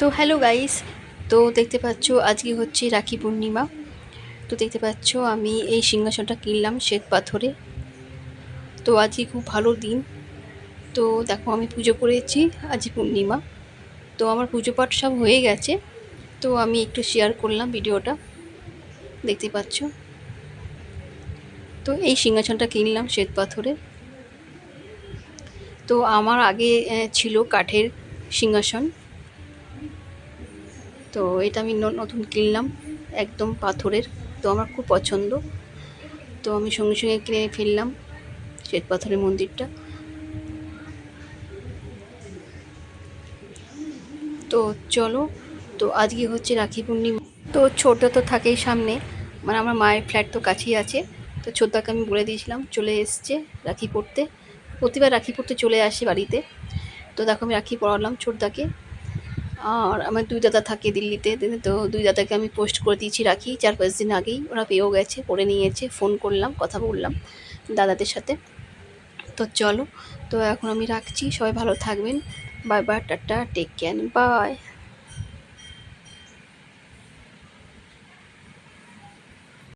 তো hello guys. তো দেখতে পাচ্ছ আজকে হচ্ছে রাখি পূর্ণিমা। তো দেখতে পাচ্ছ আমি এই সিংহাসনটা কিনলাম শ্বেত পাথরে। তো আজকে খুব ভালো দিন। তো দেখো আমি পুজো করেছি, আজ পূর্ণিমা। তো আমার পুজো পাঠ সব হয়ে গেছে। তো আমি একটু শেয়ার করলাম ভিডিওটা, দেখতে পাচ্ছ। তো এই সিংহাসনটা কিনলাম শ্বেত পাথরে। তো আমার আগে ছিল কাঠের সিংহাসন। তো এটা আমি নতুন কিনলাম, একদম পাথরের। তো আমার খুব পছন্দ। তো আমি সঙ্গে সঙ্গে কিনে ফেললাম শ্বেত পাথরের মন্দিরটা। তো চলো, তো আজকে হচ্ছে রাখি পূর্ণিমা। তো ছোটদা তো থাকেই সামনে, মানে আমার মায়ের ফ্ল্যাট তো কাছেই আছে। তো ছোটদাকে আমি বলে দিয়েছিলাম, চলে এসছে রাখি পরতে। প্রতিবার রাখি পরতে চলে আসে বাড়িতে। তো দেখো আমি রাখি পরালাম ছোটদাকে। আর আমার দুই দাদা থাকে দিল্লিতে। তো দুই দাদাকে আমি পোস্ট করে দিয়েছি রাখি 4-5 দিন আগেই। ওরা পেয়েও গেছে, পরে নিয়েছে। ফোন করলাম, কথা বললাম দাদাদের সাথে। তো চলো, তো এখন আমি রাখছি। সবাই ভালো থাকবেন। Bye bye, tata, take care, by.